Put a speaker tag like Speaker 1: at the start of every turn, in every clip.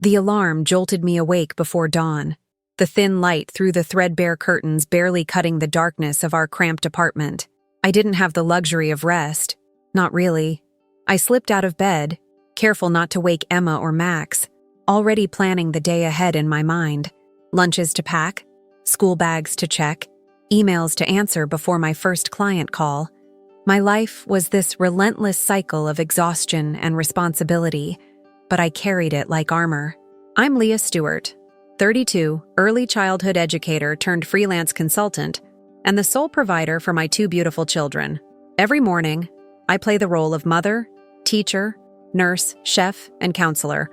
Speaker 1: The alarm jolted me awake before dawn, the thin light through the threadbare curtains barely cutting the darkness of our cramped apartment. I didn't have the luxury of rest. Not really. I slipped out of bed, careful not to wake Emma or Max, already planning the day ahead in my mind. Lunches to pack, school bags to check, emails to answer before my first client call. My life was this relentless cycle of exhaustion and responsibility, but I carried it like armor. I'm Leah Stewart, 32, early childhood educator turned freelance consultant, and the sole provider for my two beautiful children. Every morning, I play the role of mother, teacher, nurse, chef, and counselor,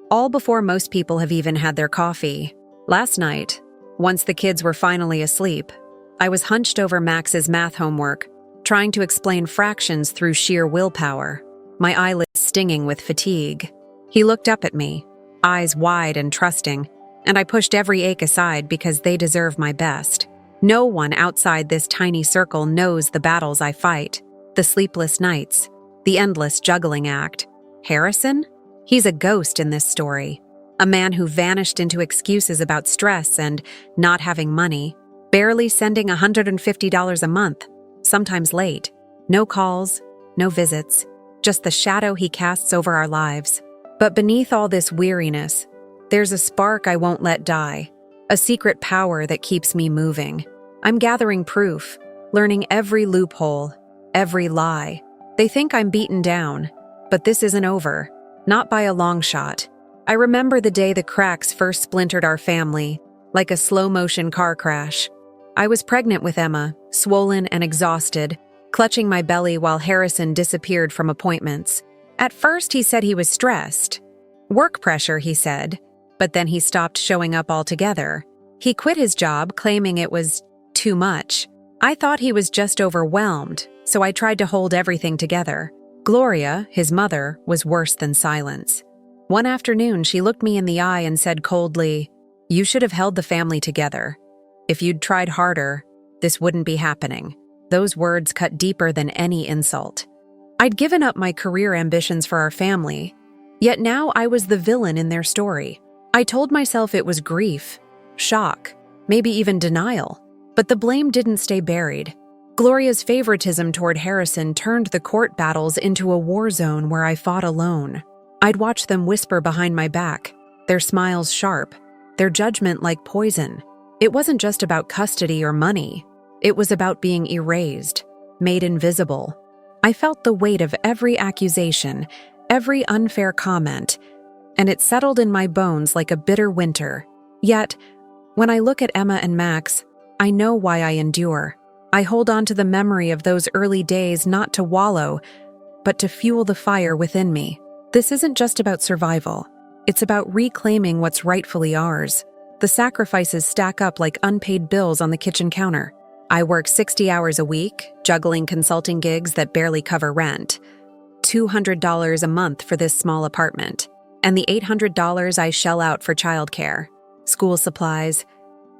Speaker 1: all before most people have even had their coffee. Last night, once the kids were finally asleep, I was hunched over Max's math homework, trying to explain fractions through sheer willpower, my eyelids stinging with fatigue. He looked up at me, eyes wide and trusting, and I pushed every ache aside because they deserve my best. No one outside this tiny circle knows the battles I fight, the sleepless nights, the endless juggling act. Harrison? He's a ghost in this story. A man who vanished into excuses about stress and not having money, barely sending $150 a month, sometimes late. No calls, no visits, just the shadow he casts over our lives. But beneath all this weariness, there's a spark I won't let die, a secret power that keeps me moving. I'm gathering proof, learning every loophole, every lie. They think I'm beaten down, but this isn't over, not by a long shot. I remember the day the cracks first splintered our family, like a slow-motion car crash. I was pregnant with Emma, swollen and exhausted, clutching my belly while Harrison disappeared from appointments. At first, he said he was stressed. Work pressure, he said, but then he stopped showing up altogether. He quit his job, claiming it was too much. I thought he was just overwhelmed, so I tried to hold everything together. Gloria, his mother, was worse than silence. One afternoon, she looked me in the eye and said coldly, "You should have held the family together. If you'd tried harder, this wouldn't be happening." Those words cut deeper than any insult. I'd given up my career ambitions for our family, yet now I was the villain in their story. I told myself it was grief, shock, maybe even denial, but the blame didn't stay buried. Gloria's favoritism toward Harrison turned the court battles into a war zone where I fought alone. I'd watch them whisper behind my back, their smiles sharp, their judgment like poison. It wasn't just about custody or money. It was about being erased, made invisible. I felt the weight of every accusation, every unfair comment, and it settled in my bones like a bitter winter. Yet, when I look at Emma and Max, I know why I endure. I hold on to the memory of those early days not to wallow, but to fuel the fire within me. This isn't just about survival. It's about reclaiming what's rightfully ours. The sacrifices stack up like unpaid bills on the kitchen counter. I work 60 hours a week, juggling consulting gigs that barely cover rent, $200 a month for this small apartment, and the $800 I shell out for childcare, school supplies,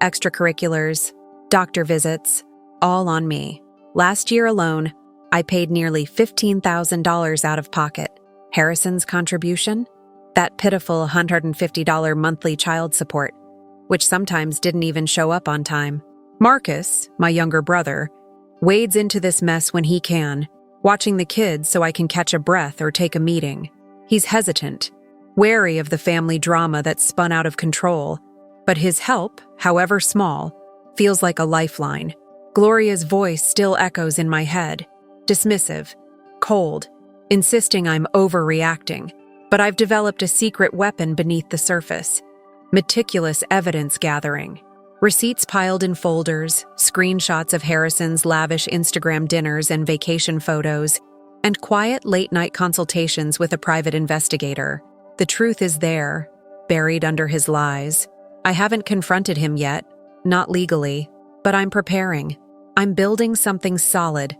Speaker 1: extracurriculars, doctor visits, all on me. Last year alone, I paid nearly $15,000 out of pocket. Harrison's contribution? That pitiful $150 monthly child support, which sometimes didn't even show up on time. Marcus, my younger brother, wades into this mess when he can, watching the kids so I can catch a breath or take a meeting. He's hesitant, wary of the family drama that's spun out of control, but his help, however small, feels like a lifeline. Gloria's voice still echoes in my head, dismissive, cold, insisting I'm overreacting. But I've developed a secret weapon beneath the surface. Meticulous evidence gathering. Receipts piled in folders, screenshots of Harrison's lavish Instagram dinners and vacation photos, and quiet late-night consultations with a private investigator. The truth is there, buried under his lies. I haven't confronted him yet, not legally, but I'm preparing. I'm building something solid,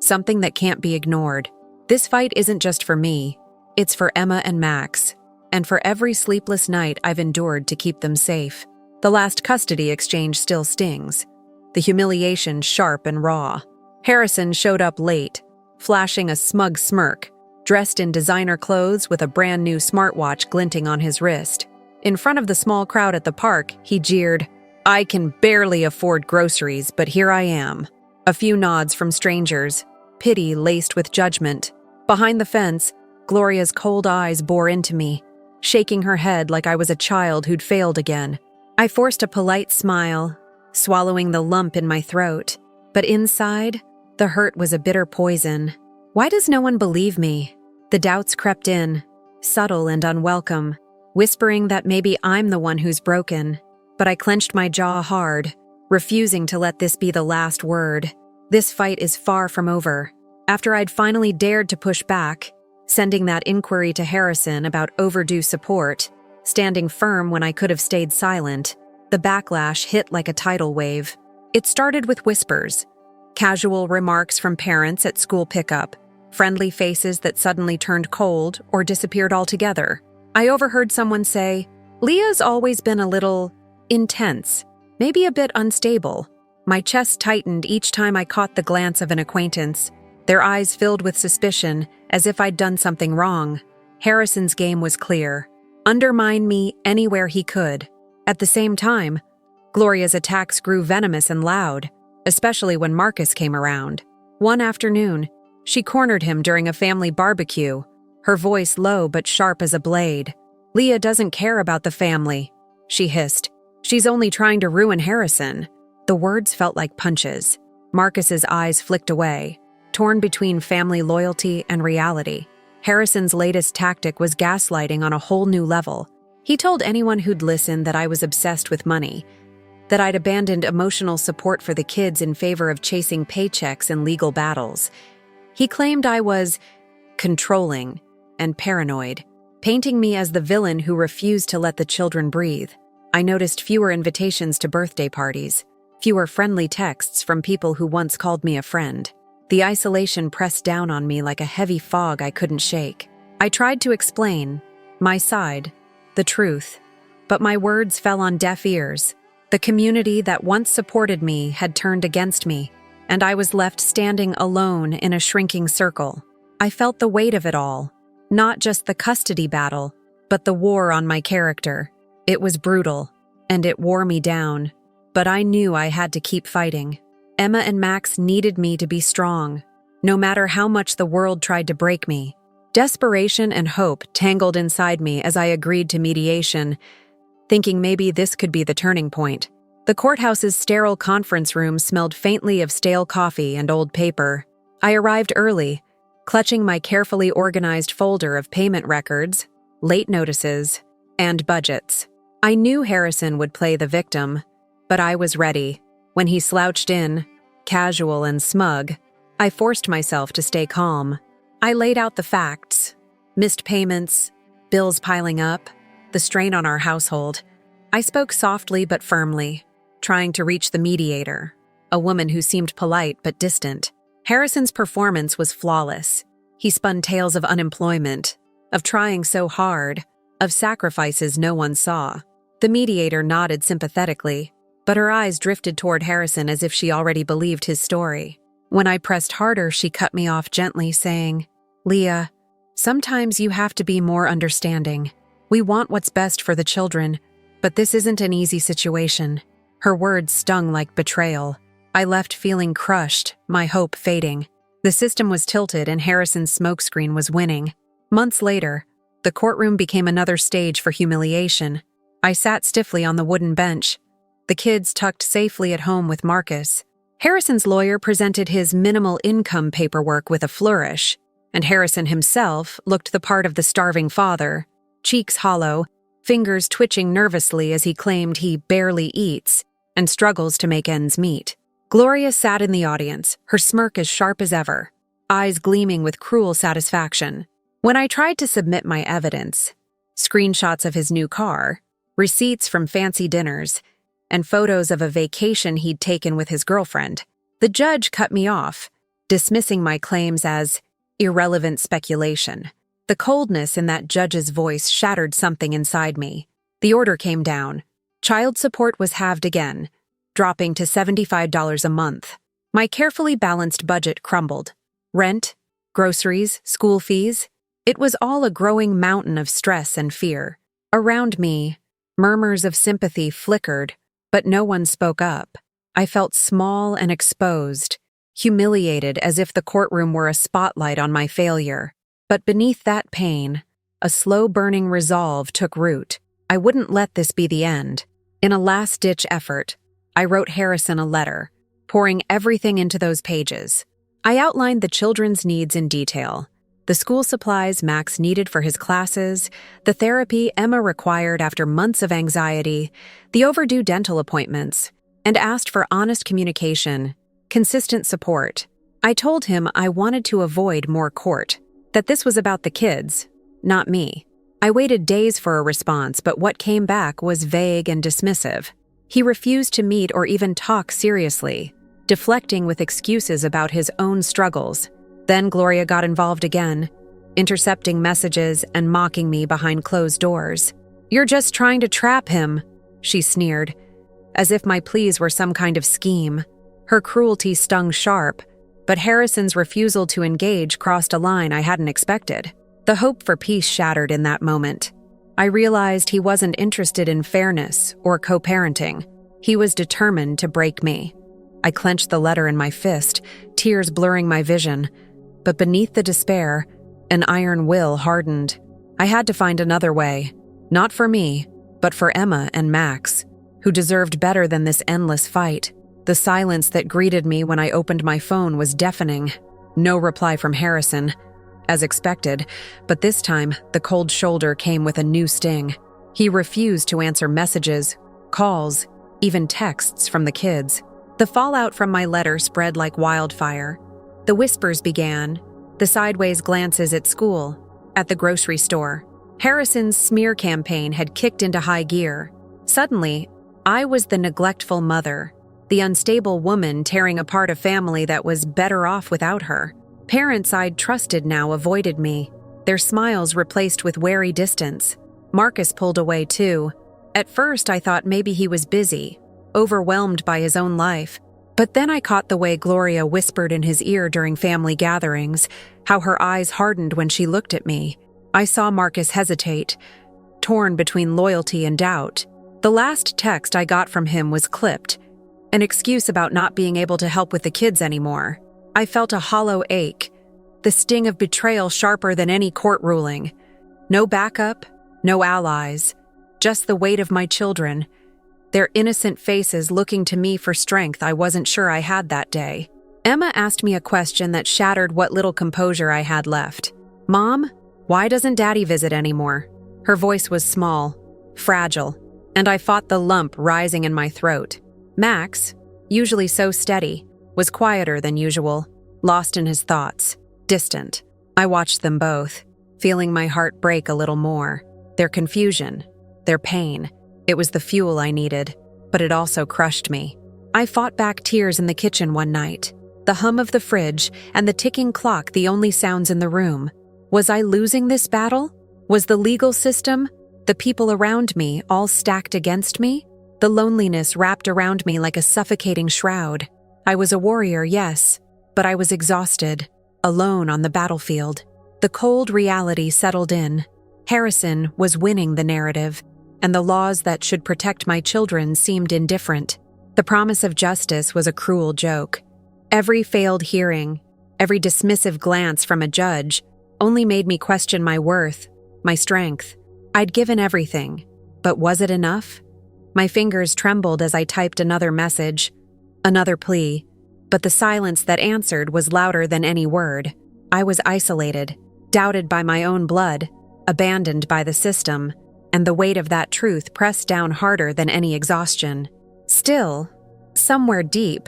Speaker 1: something that can't be ignored. This fight isn't just for me, it's for Emma and Max, and for every sleepless night I've endured to keep them safe. The last custody exchange still stings, the humiliation sharp and raw. Harrison showed up late, flashing a smug smirk, dressed in designer clothes with a brand new smartwatch glinting on his wrist. In front of the small crowd at the park, he jeered, "I can barely afford groceries, but here I am." A few nods from strangers, pity laced with judgment. Behind the fence, Gloria's cold eyes bore into me, shaking her head like I was a child who'd failed again. I forced a polite smile, swallowing the lump in my throat. But inside, the hurt was a bitter poison. Why does no one believe me? The doubts crept in, subtle and unwelcome, whispering that maybe I'm the one who's broken. But I clenched my jaw hard, refusing to let this be the last word. This fight is far from over. After I'd finally dared to push back, sending that inquiry to Harrison about overdue support, standing firm when I could have stayed silent, the backlash hit like a tidal wave. It started with whispers, casual remarks from parents at school pickup, friendly faces that suddenly turned cold or disappeared altogether. I overheard someone say, "Leah's always been a little intense, maybe a bit unstable." My chest tightened each time I caught the glance of an acquaintance, their eyes filled with suspicion, as if I'd done something wrong. Harrison's game was clear. Undermine me anywhere he could. At the same time, Gloria's attacks grew venomous and loud, especially when Marcus came around. One afternoon, she cornered him during a family barbecue, her voice low but sharp as a blade. "Leah doesn't care about the family," she hissed. "She's only trying to ruin Harrison." The words felt like punches. Marcus's eyes flicked away, torn between family loyalty and reality. Harrison's latest tactic was gaslighting on a whole new level. He told anyone who'd listen that I was obsessed with money, that I'd abandoned emotional support for the kids in favor of chasing paychecks and legal battles. He claimed I was controlling and paranoid, painting me as the villain who refused to let the children breathe. I noticed fewer invitations to birthday parties, fewer friendly texts from people who once called me a friend. The isolation pressed down on me like a heavy fog I couldn't shake. I tried to explain my side, the truth, but my words fell on deaf ears. The community that once supported me had turned against me, and I was left standing alone in a shrinking circle. I felt the weight of it all, not just the custody battle, but the war on my character. It was brutal, and it wore me down, but I knew I had to keep fighting. Emma and Max needed me to be strong, no matter how much the world tried to break me. Desperation and hope tangled inside me as I agreed to mediation, thinking maybe this could be the turning point. The courthouse's sterile conference room smelled faintly of stale coffee and old paper. I arrived early, clutching my carefully organized folder of payment records, late notices, and budgets. I knew Harrison would play the victim, but I was ready. When he slouched in, casual and smug, I forced myself to stay calm. I laid out the facts: missed payments, bills piling up, the strain on our household. I spoke softly but firmly, trying to reach the mediator, a woman who seemed polite but distant. Harrison's performance was flawless. He spun tales of unemployment, of trying so hard, of sacrifices no one saw. The mediator nodded sympathetically, but her eyes drifted toward Harrison as if she already believed his story. When I pressed harder, she cut me off gently, saying, "Leah, sometimes you have to be more understanding. We want what's best for the children, but this isn't an easy situation." Her words stung like betrayal. I left feeling crushed, my hope fading. The system was tilted and Harrison's smokescreen was winning. Months later, the courtroom became another stage for humiliation. I sat stiffly on the wooden bench, the kids tucked safely at home with Marcus. Harrison's lawyer presented his minimal income paperwork with a flourish, and Harrison himself looked the part of the starving father, cheeks hollow, fingers twitching nervously as he claimed he barely eats and struggles to make ends meet. Gloria sat in the audience, her smirk as sharp as ever, eyes gleaming with cruel satisfaction. When I tried to submit my evidence, screenshots of his new car, receipts from fancy dinners, and photos of a vacation he'd taken with his girlfriend, the judge cut me off, dismissing my claims as irrelevant speculation. The coldness in that judge's voice shattered something inside me. The order came down. Child support was halved again, dropping to $75 a month. My carefully balanced budget crumbled. Rent, groceries, school fees. It was all a growing mountain of stress and fear. Around me, Murmurs of sympathy flickered, but no one spoke up. I felt small and exposed, humiliated as if the courtroom were a spotlight on my failure. But beneath that pain, a slow-burning resolve took root. I wouldn't let this be the end. In a last-ditch effort, I wrote Harrison a letter, pouring everything into those pages. I outlined the children's needs in detail. The school supplies Max needed for his classes, the therapy Emma required after months of anxiety, the overdue dental appointments, and asked for honest communication, consistent support. I told him I wanted to avoid more court, that this was about the kids, not me. I waited days for a response, but what came back was vague and dismissive. He refused to meet or even talk seriously, deflecting with excuses about his own struggles. Then Gloria got involved again, intercepting messages and mocking me behind closed doors. "You're just trying to trap him," she sneered, as if my pleas were some kind of scheme. Her cruelty stung sharp, but Harrison's refusal to engage crossed a line I hadn't expected. The hope for peace shattered in that moment. I realized he wasn't interested in fairness or co-parenting. He was determined to break me. I clenched the letter in my fist, tears blurring my vision. But beneath the despair, an iron will hardened. I had to find another way. Not for me, but for Emma and Max, who deserved better than this endless fight. The silence that greeted me when I opened my phone was deafening. No reply from Harrison, as expected, but this time the cold shoulder came with a new sting. He refused to answer messages, calls, even texts from the kids. The fallout from my letter spread like wildfire. The whispers began, the sideways glances at school, at the grocery store. Harrison's smear campaign had kicked into high gear. Suddenly, I was the neglectful mother, the unstable woman tearing apart a family that was better off without her. Parents I'd trusted now avoided me, their smiles replaced with wary distance. Marcus pulled away too. At first I thought maybe he was busy, overwhelmed by his own life. But then I caught the way Gloria whispered in his ear during family gatherings, how her eyes hardened when she looked at me. I saw Marcus hesitate, torn between loyalty and doubt. The last text I got from him was clipped, an excuse about not being able to help with the kids anymore. I felt a hollow ache, the sting of betrayal sharper than any court ruling. No backup, no allies, just the weight of my children, their innocent faces looking to me for strength I wasn't sure I had that day. Emma asked me a question that shattered what little composure I had left. "Mom, why doesn't Daddy visit anymore?" Her voice was small, fragile, and I fought the lump rising in my throat. Max, usually so steady, was quieter than usual, lost in his thoughts, distant. I watched them both, feeling my heart break a little more. Their confusion, their pain. It was the fuel I needed, but it also crushed me. I fought back tears in the kitchen one night. The hum of the fridge and the ticking clock the only sounds in the room. Was I losing this battle? Was the legal system, the people around me, all stacked against me? The loneliness wrapped around me like a suffocating shroud. I was a warrior, yes, but I was exhausted, alone on the battlefield. The cold reality settled in. Harrison was winning the narrative, and the laws that should protect my children seemed indifferent. The promise of justice was a cruel joke. Every failed hearing, every dismissive glance from a judge only made me question my worth, my strength. I'd given everything, but was it enough? My fingers trembled as I typed another message, another plea, but the silence that answered was louder than any word. I was isolated, doubted by my own blood, abandoned by the system, and the weight of that truth pressed down harder than any exhaustion. Still, somewhere deep,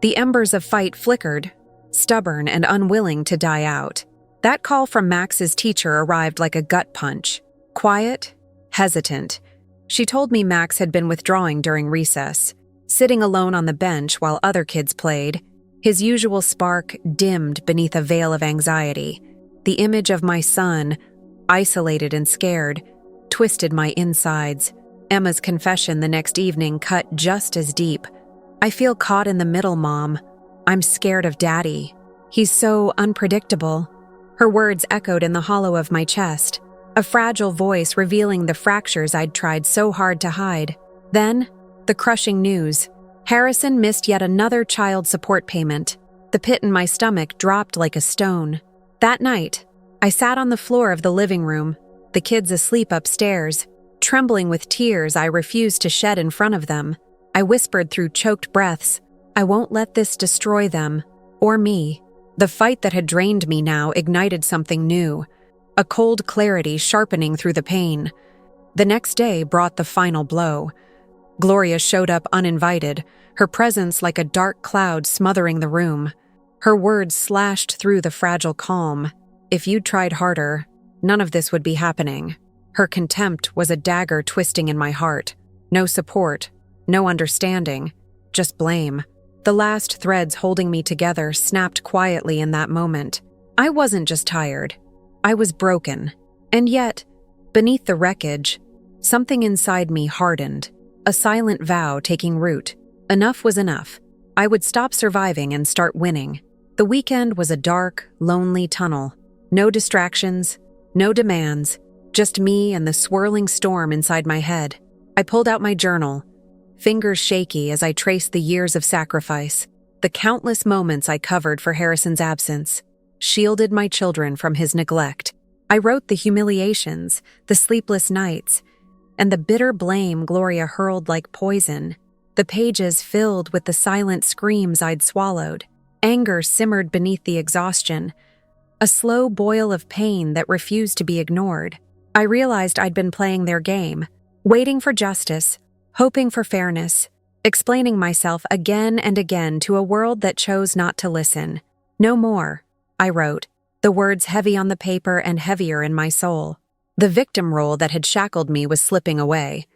Speaker 1: the embers of fight flickered, stubborn and unwilling to die out. That call from Max's teacher arrived like a gut punch. Quiet, hesitant. She told me Max had been withdrawing during recess, sitting alone on the bench while other kids played. His usual spark dimmed beneath a veil of anxiety. The image of my son, isolated and scared, twisted my insides. Emma's confession the next evening cut just as deep. "I feel caught in the middle, Mom. I'm scared of Daddy. He's so unpredictable." Her words echoed in the hollow of my chest. a fragile voice revealing the fractures I'd tried so hard to hide. Then, the crushing news. Harrison missed yet another child support payment. The pit in my stomach dropped like a stone. That night, I sat on the floor of the living room, the kids asleep upstairs. Trembling with tears I refused to shed in front of them. I whispered through choked breaths, "I won't let this destroy them, or me." The fight that had drained me now ignited something new, a cold clarity sharpening through the pain. The next day brought the final blow. Gloria showed up uninvited, her presence like a dark cloud smothering the room. Her words slashed through the fragile calm. "If you'd tried harder, none of this would be happening." Her contempt was a dagger twisting in my heart. No support, no understanding, just blame. The last threads holding me together snapped quietly in that moment. I wasn't just tired. I was broken. And yet, beneath the wreckage, something inside me hardened, a silent vow taking root. Enough was enough. I would stop surviving and start winning. The weekend was a dark, lonely tunnel. No distractions, no demands, just me and the swirling storm inside my head. I pulled out my journal, fingers shaky as I traced the years of sacrifice, the countless moments I covered for Harrison's absence, shielded my children from his neglect. I wrote the humiliations, the sleepless nights, and the bitter blame Gloria hurled like poison. The pages filled with the silent screams I'd swallowed. Anger simmered beneath the exhaustion, a slow boil of pain that refused to be ignored. I realized I'd been playing their game, waiting for justice, hoping for fairness, explaining myself again and again to a world that chose not to listen. "No more," I wrote, the words heavy on the paper and heavier in my soul. The victim role that had shackled me was slipping away,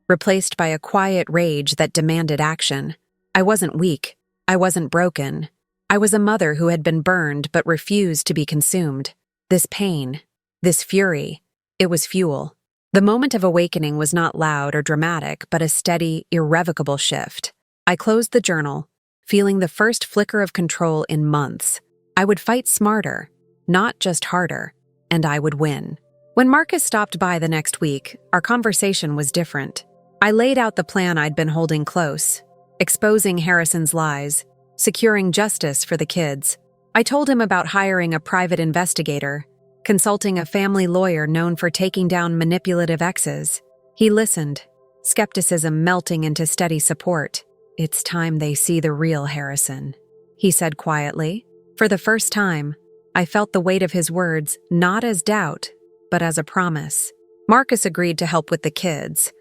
Speaker 1: replaced by a quiet rage that demanded action. I wasn't weak. I wasn't broken. I was a mother who had been burned but refused to be consumed. This pain, this fury, it was fuel. The moment of awakening was not loud or dramatic, but a steady, irrevocable shift. I closed the journal, feeling the first flicker of control in months. I would fight smarter, not just harder, and I would win. When Marcus stopped by the next week, our conversation was different. I laid out the plan I'd been holding close, exposing Harrison's lies, securing justice for the kids. I told him about hiring a private investigator, consulting a family lawyer known for taking down manipulative exes. He listened, skepticism melting into steady support. "It's time they see the real Harrison," he said quietly. For the first time, I felt the weight of his words not as doubt, but as a promise. Marcus agreed to help with the kids,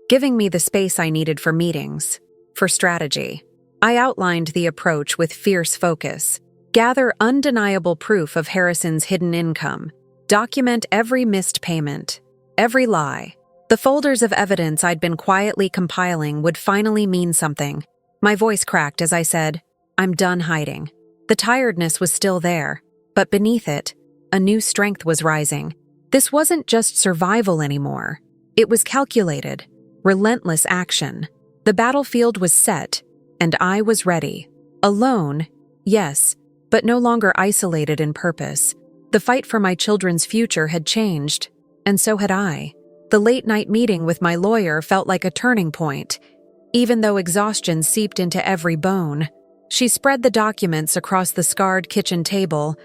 Speaker 1: giving me the space I needed for meetings, for strategy. I outlined the approach with fierce focus. Gather undeniable proof of Harrison's hidden income. Document every missed payment, every lie. The folders of evidence I'd been quietly compiling would finally mean something. My voice cracked as I said, "I'm done hiding." The tiredness was still there, but beneath it, a new strength was rising. This wasn't just survival anymore. It was calculated, relentless action. The battlefield was set, and I was ready. Alone, yes, but no longer isolated in purpose. The fight for my children's future had changed, and so had I. The late-night meeting with my lawyer felt like a turning point, even though exhaustion seeped into every bone. She spread the documents across the scarred kitchen table,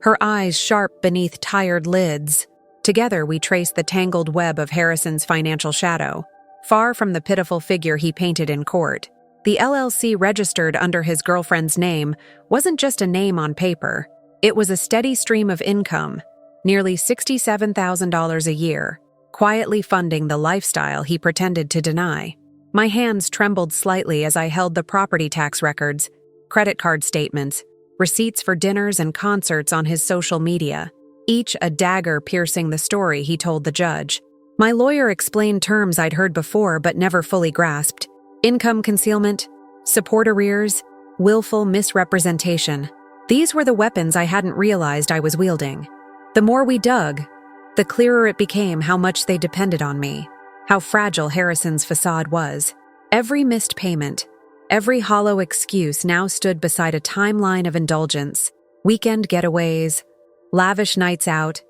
Speaker 1: her eyes sharp beneath tired lids. Together we traced the tangled web of Harrison's financial shadow, far from the pitiful figure he painted in court. The LLC registered under his girlfriend's name wasn't just a name on paper. It was a steady stream of income, nearly $67,000 a year, quietly funding the lifestyle he pretended to deny. My hands trembled slightly as I held the property tax records, credit card statements, receipts for dinners and concerts on his social media, each a dagger piercing the story he told the judge. My lawyer explained terms I'd heard before but never fully grasped. Income concealment, support arrears, willful misrepresentation. These were the weapons I hadn't realized I was wielding. The more we dug, the clearer it became how much they depended on me, how fragile Harrison's facade was. Every missed payment, every hollow excuse now stood beside a timeline of indulgence, weekend getaways, lavish nights out,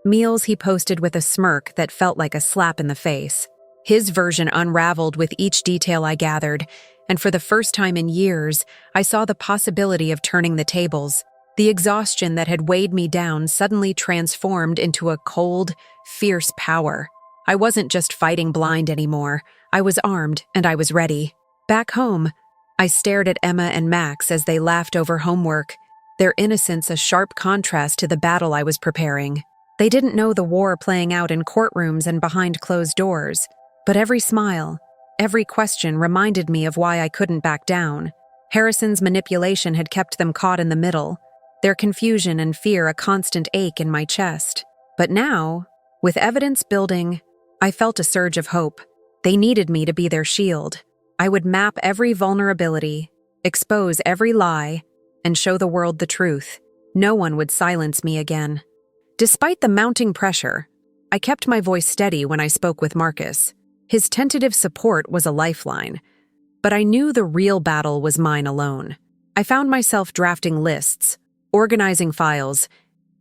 Speaker 1: Meals he posted with a smirk that felt like a slap in the face. His version unraveled with each detail I gathered, and for the first time in years, I saw the possibility of turning the tables. The exhaustion that had weighed me down suddenly transformed into a cold, fierce power. I wasn't just fighting blind anymore. I was armed, and I was ready. Back home, I stared at Emma and Max as they laughed over homework, their innocence a sharp contrast to the battle I was preparing. They didn't know the war playing out in courtrooms and behind closed doors, but every smile, every question reminded me of why I couldn't back down. Harrison's manipulation had kept them caught in the middle, their confusion and fear a constant ache in my chest. But now, with evidence building, I felt a surge of hope. They needed me to be their shield. I would map every vulnerability, expose every lie, and show the world the truth. No one would silence me again. Despite the mounting pressure, I kept my voice steady when I spoke with Marcus. His tentative support was a lifeline, but I knew the real battle was mine alone. I found myself drafting lists, organizing files,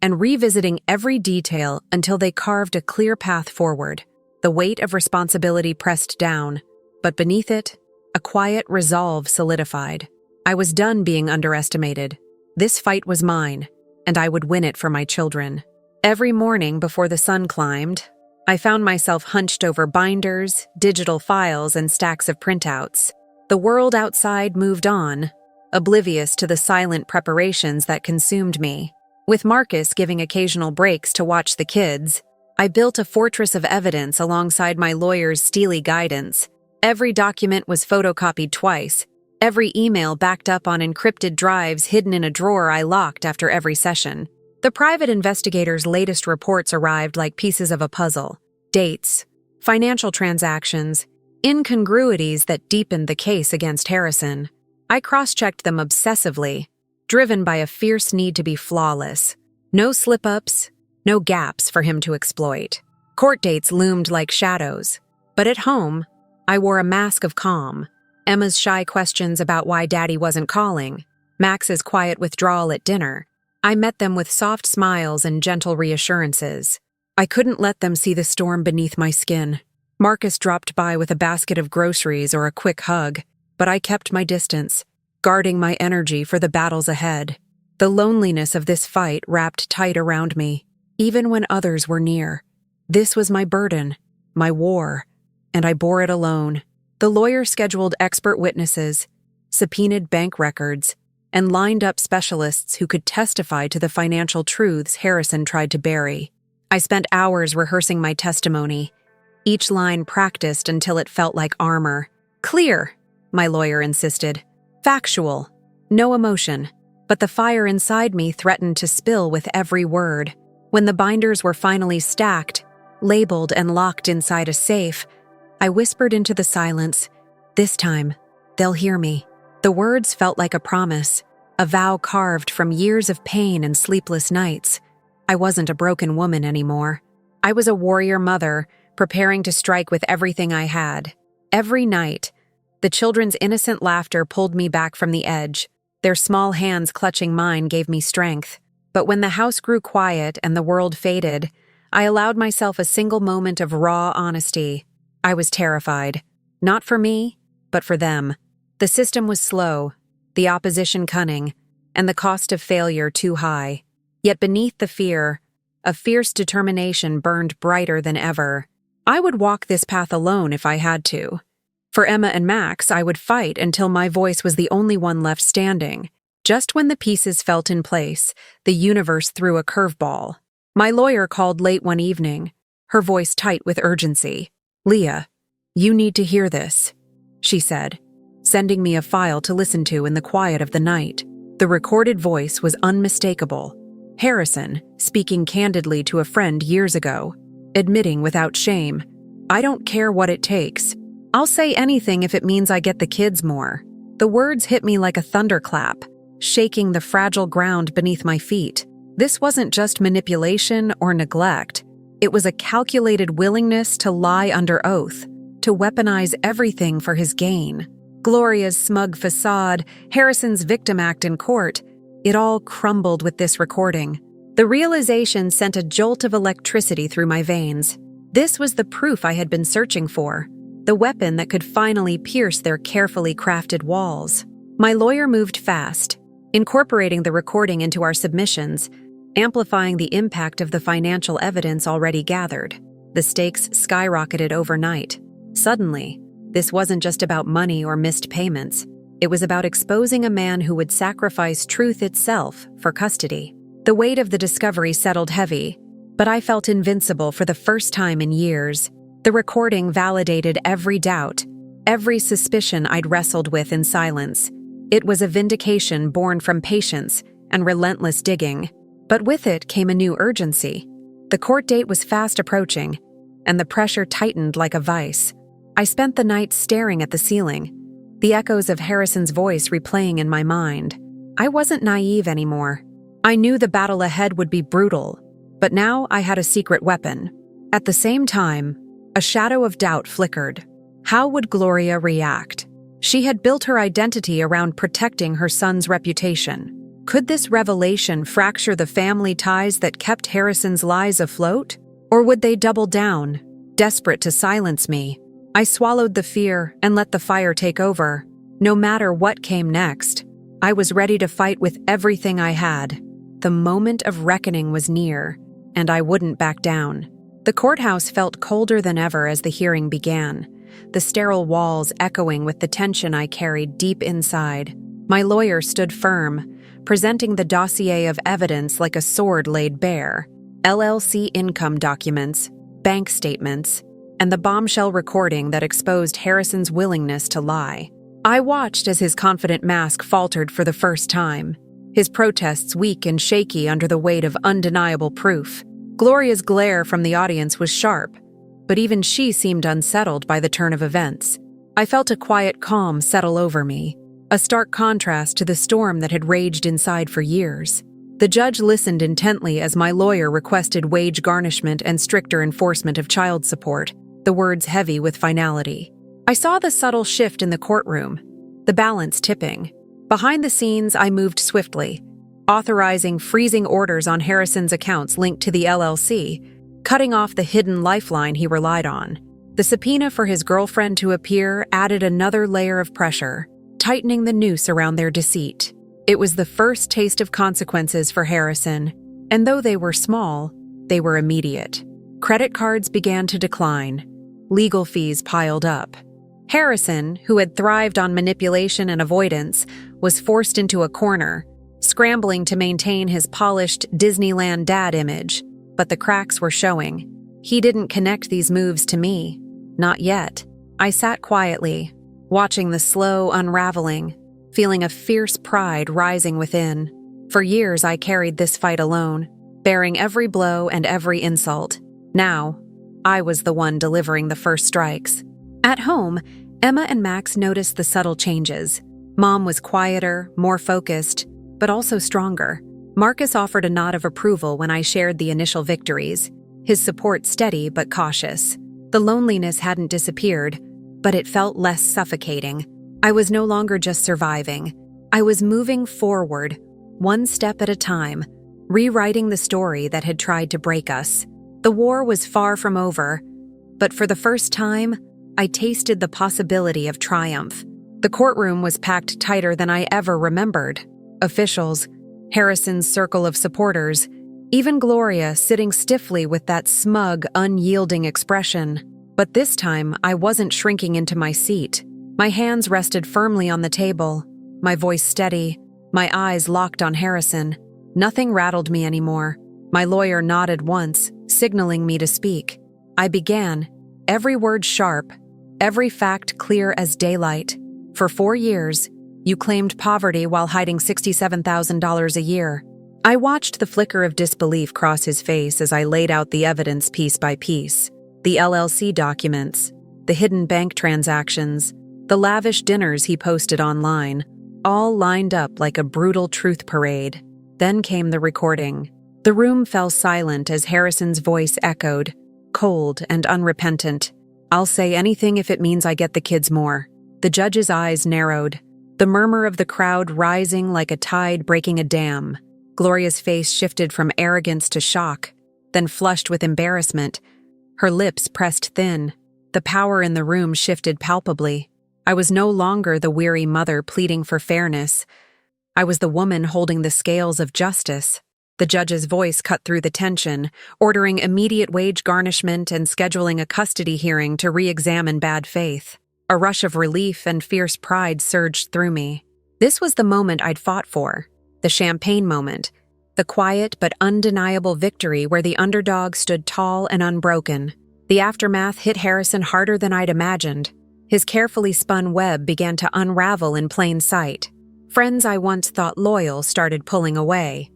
Speaker 1: and revisiting every detail until they carved a clear path forward. The weight of responsibility pressed down, but beneath it, a quiet resolve solidified. I was done being underestimated. This fight was mine, and I would win it for my children. Every morning before the sun climbed, I found myself hunched over binders, digital files, and stacks of printouts. The world outside moved on, oblivious to the silent preparations that consumed me. With Marcus giving occasional breaks to watch the kids, I built a fortress of evidence alongside my lawyer's steely guidance. Every document was photocopied twice, every email backed up on encrypted drives hidden in a drawer I locked after every session. The private investigator's latest reports arrived like pieces of a puzzle. Dates, financial transactions, incongruities that deepened the case against Harrison. I cross-checked them obsessively, driven by a fierce need to be flawless. No slip-ups, no gaps for him to exploit. Court dates loomed like shadows, but at home, I wore a mask of calm. Emma's shy questions about why Daddy wasn't calling, Max's quiet withdrawal at dinner. I met them with soft smiles and gentle reassurances. I couldn't let them see the storm beneath my skin. Marcus dropped by with a basket of groceries or a quick hug, but I kept my distance, guarding my energy for the battles ahead. The loneliness of this fight wrapped tight around me, even when others were near. This was my burden, my war, and I bore it alone. The lawyer scheduled expert witnesses, subpoenaed bank records, and lined up specialists who could testify to the financial truths Harrison tried to bury. I spent hours rehearsing my testimony, each line practiced until it felt like armor. Clear, my lawyer insisted. Factual, no emotion. But the fire inside me threatened to spill with every word. When the binders were finally stacked, labeled and locked inside a safe, I whispered into the silence, "This time, they'll hear me." The words felt like a promise, a vow carved from years of pain and sleepless nights. I wasn't a broken woman anymore. I was a warrior mother, preparing to strike with everything I had. Every night, the children's innocent laughter pulled me back from the edge. Their small hands clutching mine gave me strength. But when the house grew quiet and the world faded, I allowed myself a single moment of raw honesty. I was terrified. Not for me, but for them. The system was slow, the opposition cunning, and the cost of failure too high. Yet beneath the fear, a fierce determination burned brighter than ever. I would walk this path alone if I had to. For Emma and Max, I would fight until my voice was the only one left standing. Just when the pieces felt in place, the universe threw a curveball. My lawyer called late one evening, her voice tight with urgency. "Leah, you need to hear this," she said, sending me a file to listen to in the quiet of the night. The recorded voice was unmistakable. Harrison, speaking candidly to a friend years ago, admitting without shame, "I don't care what it takes. I'll say anything if it means I get the kids more." The words hit me like a thunderclap, shaking the fragile ground beneath my feet. This wasn't just manipulation or neglect. It was a calculated willingness to lie under oath, to weaponize everything for his gain. Gloria's smug facade, Harrison's victim act in court, it all crumbled with this recording. The realization sent a jolt of electricity through my veins. This was the proof I had been searching for, the weapon that could finally pierce their carefully crafted walls. My lawyer moved fast, incorporating the recording into our submissions, amplifying the impact of the financial evidence already gathered. The stakes skyrocketed overnight. Suddenly, this wasn't just about money or missed payments. It was about exposing a man who would sacrifice truth itself for custody. The weight of the discovery settled heavy, but I felt invincible for the first time in years. The recording validated every doubt, every suspicion I'd wrestled with in silence. It was a vindication born from patience and relentless digging. But with it came a new urgency. The court date was fast approaching, and the pressure tightened like a vice. I spent the night staring at the ceiling, the echoes of Harrison's voice replaying in my mind. I wasn't naive anymore. I knew the battle ahead would be brutal, but now I had a secret weapon. At the same time, a shadow of doubt flickered. How would Gloria react? She had built her identity around protecting her son's reputation. Could this revelation fracture the family ties that kept Harrison's lies afloat? Or would they double down, desperate to silence me? I swallowed the fear and let the fire take over. No matter what came next, I was ready to fight with everything I had. The moment of reckoning was near, and I wouldn't back down. The courthouse felt colder than ever as the hearing began, the sterile walls echoing with the tension I carried deep inside. My lawyer stood firm, presenting the dossier of evidence like a sword laid bare. LLC income documents, bank statements, and the bombshell recording that exposed Harrison's willingness to lie. I watched as his confident mask faltered for the first time, his protests weak and shaky under the weight of undeniable proof. Gloria's glare from the audience was sharp, but even she seemed unsettled by the turn of events. I felt a quiet calm settle over me, a stark contrast to the storm that had raged inside for years. The judge listened intently as my lawyer requested wage garnishment and stricter enforcement of child support, the words heavy with finality. I saw the subtle shift in the courtroom, the balance tipping. Behind the scenes, I moved swiftly, authorizing freezing orders on Harrison's accounts linked to the LLC, cutting off the hidden lifeline he relied on. The subpoena for his girlfriend to appear added another layer of pressure, tightening the noose around their deceit. It was the first taste of consequences for Harrison, and though they were small, they were immediate. Credit cards began to decline. Legal fees piled up. Harrison, who had thrived on manipulation and avoidance, was forced into a corner, scrambling to maintain his polished Disneyland dad image. But the cracks were showing. He didn't connect these moves to me. Not yet. I sat quietly, watching the slow unraveling, feeling a fierce pride rising within. For years I carried this fight alone, bearing every blow and every insult. Now, I was the one delivering the first strikes. At home, Emma and Max noticed the subtle changes. Mom was quieter, more focused, but also stronger. Marcus offered a nod of approval when I shared the initial victories, his support steady but cautious. The loneliness hadn't disappeared, but it felt less suffocating. I was no longer just surviving. I was moving forward, one step at a time, rewriting the story that had tried to break us. The war was far from over, but for the first time, I tasted the possibility of triumph. The courtroom was packed tighter than I ever remembered. Officials, Harrison's circle of supporters, even Gloria sitting stiffly with that smug, unyielding expression. But this time, I wasn't shrinking into my seat. My hands rested firmly on the table, my voice steady, my eyes locked on Harrison. Nothing rattled me anymore. My lawyer nodded once, signaling me to speak. I began, every word sharp, every fact clear as daylight. For 4 years, you claimed poverty while hiding $67,000 a year. I watched the flicker of disbelief cross his face as I laid out the evidence piece by piece. The LLC documents, the hidden bank transactions, the lavish dinners he posted online, all lined up like a brutal truth parade. Then came the recording. The room fell silent as Harrison's voice echoed, cold and unrepentant. "I'll say anything if it means I get the kids more." The judge's eyes narrowed, the murmur of the crowd rising like a tide breaking a dam. Gloria's face shifted from arrogance to shock, then flushed with embarrassment. Her lips pressed thin. The power in the room shifted palpably. I was no longer the weary mother pleading for fairness. I was the woman holding the scales of justice. The judge's voice cut through the tension, ordering immediate wage garnishment and scheduling a custody hearing to re-examine bad faith. A rush of relief and fierce pride surged through me. This was the moment I'd fought for, the champagne moment, the quiet but undeniable victory where the underdog stood tall and unbroken. The aftermath hit Harrison harder than I'd imagined. His carefully spun web began to unravel in plain sight. Friends I once thought loyal started pulling away.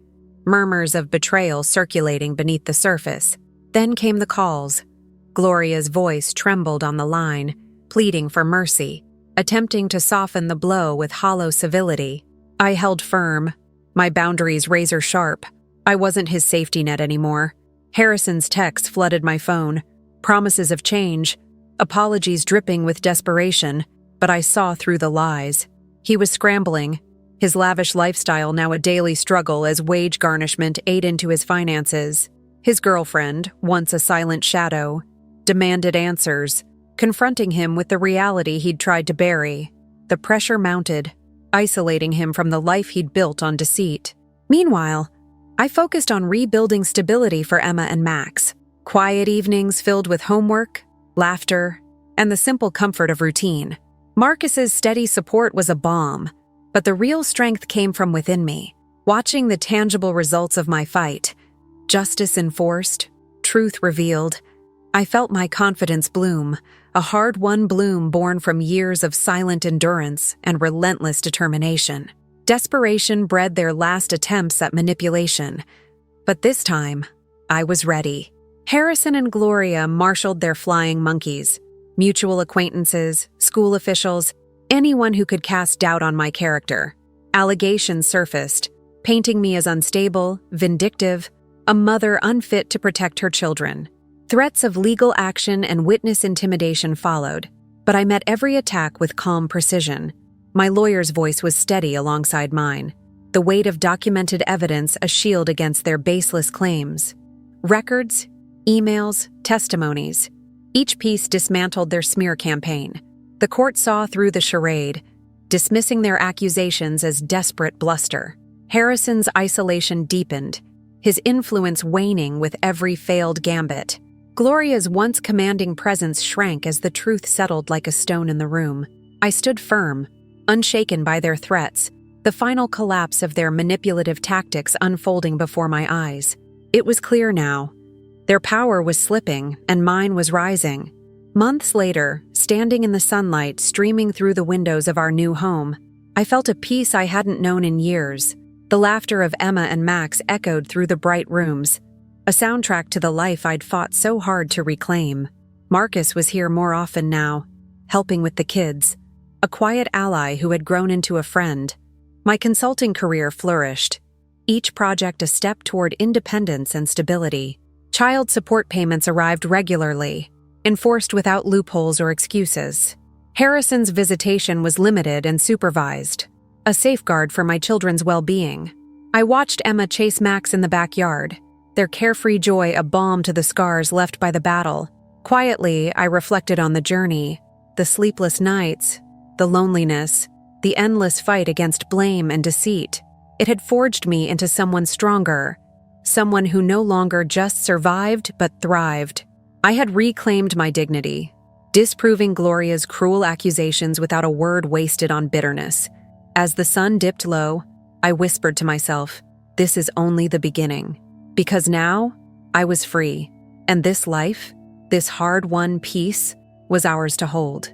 Speaker 1: Murmurs of betrayal circulating beneath the surface. Then came the calls. Gloria's voice trembled on the line, pleading for mercy, attempting to soften the blow with hollow civility. I held firm, my boundaries razor sharp. I wasn't his safety net anymore. Harrison's texts flooded my phone, promises of change, apologies dripping with desperation, but I saw through the lies. He was scrambling, his lavish lifestyle now a daily struggle as wage garnishment ate into his finances. His girlfriend, once a silent shadow, demanded answers, confronting him with the reality he'd tried to bury. The pressure mounted, isolating him from the life he'd built on deceit. Meanwhile, I focused on rebuilding stability for Emma and Max. Quiet evenings filled with homework, laughter, and the simple comfort of routine. Marcus's steady support was a balm, but the real strength came from within me, watching the tangible results of my fight. Justice enforced, truth revealed. I felt my confidence bloom, a hard-won bloom born from years of silent endurance and relentless determination. Desperation bred their last attempts at manipulation. But this time, I was ready. Harrison and Gloria marshaled their flying monkeys, mutual acquaintances, school officials, anyone who could cast doubt on my character. Allegations surfaced, painting me as unstable, vindictive, a mother unfit to protect her children. Threats of legal action and witness intimidation followed, but I met every attack with calm precision. My lawyer's voice was steady alongside mine, the weight of documented evidence a shield against their baseless claims. Records, emails, testimonies. Each piece dismantled their smear campaign. The court saw through the charade, dismissing their accusations as desperate bluster. Harrison's isolation deepened, his influence waning with every failed gambit. Gloria's once commanding presence shrank as the truth settled like a stone in the room. I stood firm, unshaken by their threats, the final collapse of their manipulative tactics unfolding before my eyes. It was clear now. Their power was slipping, and mine was rising. Months later, standing in the sunlight streaming through the windows of our new home, I felt a peace I hadn't known in years. The laughter of Emma and Max echoed through the bright rooms, a soundtrack to the life I'd fought so hard to reclaim. Marcus was here more often now, helping with the kids, a quiet ally who had grown into a friend. My consulting career flourished, each project a step toward independence and stability. Child support payments arrived regularly, enforced without loopholes or excuses. Harrison's visitation was limited and supervised, a safeguard for my children's well-being. I watched Emma chase Max in the backyard, their carefree joy a balm to the scars left by the battle. Quietly, I reflected on the journey, the sleepless nights, the loneliness, the endless fight against blame and deceit. It had forged me into someone stronger, someone who no longer just survived but thrived. I had reclaimed my dignity, disproving Gloria's cruel accusations without a word wasted on bitterness. As the sun dipped low, I whispered to myself, "This is only the beginning." Because now, I was free, and this life, this hard-won peace, was ours to hold.